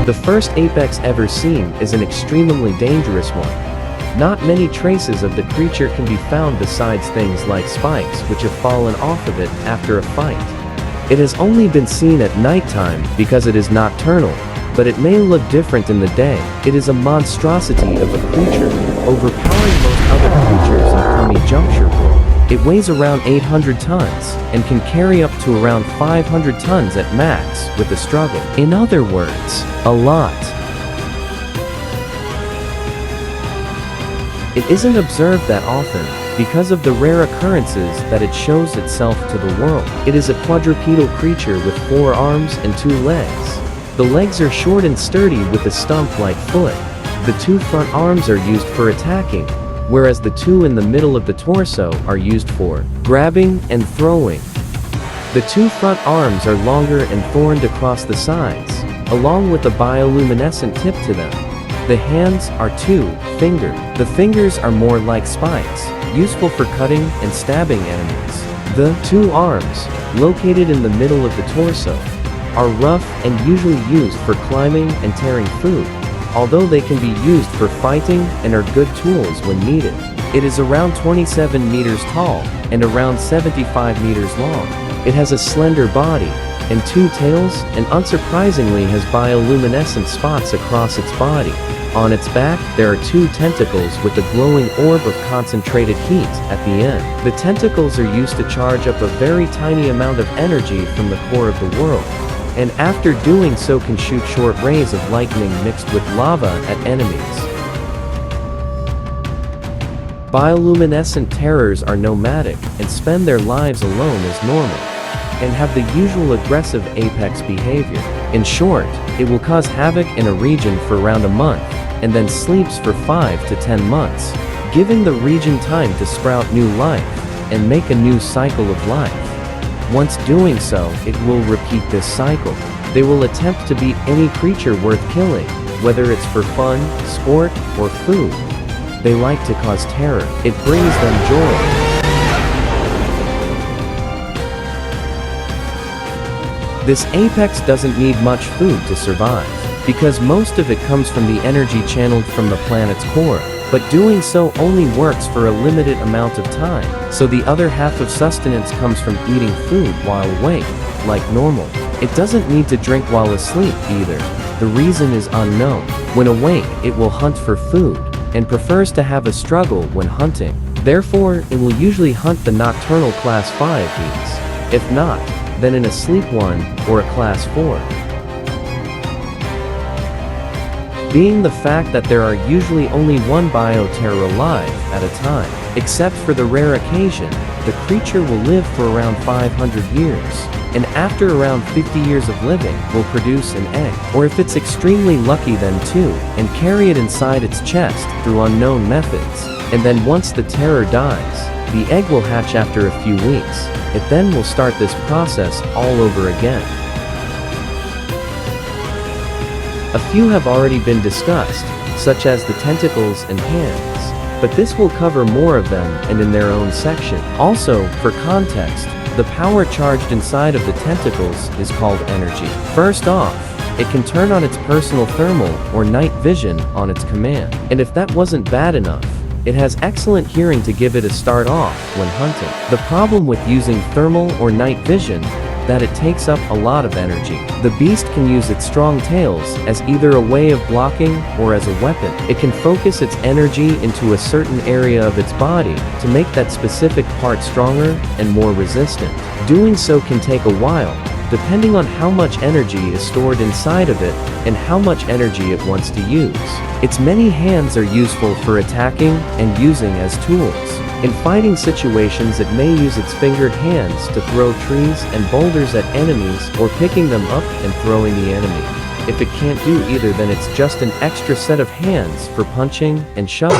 The first apex ever seen is an extremely dangerous one. Not many traces of the creature can be found besides things like spikes which have fallen off of it after a fight. It has only been seen at nighttime because it is nocturnal, but it may look different in the day. It is a monstrosity of a creature, overpowering most other creatures in Kami Juncture World. It weighs around 800 tons, and can carry up to around 500 tons at max with a struggle. In other words, a lot. It isn't observed that often, because of the rare occurrences that it shows itself to the world. It is a quadrupedal creature with 4 arms and 2 legs. The legs are short and sturdy with a stump-like foot. The 2 front arms are used for attacking, whereas the 2 in the middle of the torso are used for grabbing and throwing. The 2 front arms are longer and thorned across the sides, along with a bioluminescent tip to them. The hands are 2-fingered. The fingers are more like spikes, useful for cutting and stabbing enemies. The 2 arms, located in the middle of the torso, are rough and usually used for climbing and tearing food, although they can be used for fighting and are good tools when needed. It is around 27 meters tall and around 75 meters long. It has a slender body and 2 tails and unsurprisingly has bioluminescent spots across its body. On its back, there are 2 tentacles with a glowing orb of concentrated heat at the end. The tentacles are used to charge up a very tiny amount of energy from the core of the world, and after doing so can shoot short rays of lightning mixed with lava at enemies. Bioluminescent terrors are nomadic and spend their lives alone as normal, and have the usual aggressive apex behavior. In short, it will cause havoc in a region for around a month, and then sleeps for 5 to 10 months, giving the region time to sprout new life, and make a new cycle of life. Once doing so, it will repeat this cycle. They will attempt to beat any creature worth killing, whether it's for fun, sport, or food. They like to cause terror. It brings them joy. This apex doesn't need much food to survive, because most of it comes from the energy channeled from the planet's core, but doing so only works for a limited amount of time, so the other half of sustenance comes from eating food while awake, like normal. It doesn't need to drink while asleep either. The reason is unknown. When awake, it will hunt for food, and prefers to have a struggle when hunting. Therefore, it will usually hunt the nocturnal class 5 beasts. If not, then in a sleep one, or a class 4. Being the fact that there are usually only 1 bioterror alive at a time. Except for the rare occasion, the creature will live for around 500 years, and after around 50 years of living, will produce an egg, or if it's extremely lucky then 2, and carry it inside its chest through unknown methods, and then once the terror dies, the egg will hatch after a few weeks. It then will start this process all over again. A few have already been discussed, such as the tentacles and hands, but this will cover more of them and in their own section. Also, for context, the power charged inside of the tentacles is called energy. First off, it can turn on its personal thermal or night vision on its command, and if that wasn't bad enough, it has excellent hearing to give it a start off when hunting. The problem with using thermal or night vision, that it takes up a lot of energy. The beast can use its strong tails as either a way of blocking or as a weapon. It can focus its energy into a certain area of its body to make that specific part stronger and more resistant. Doing so can take a while, depending on how much energy is stored inside of it and how much energy it wants to use. Its many hands are useful for attacking and using as tools. In fighting situations, it may use its fingered hands to throw trees and boulders at enemies or picking them up and throwing the enemy. If it can't do either, then it's just an extra set of hands for punching and shoving.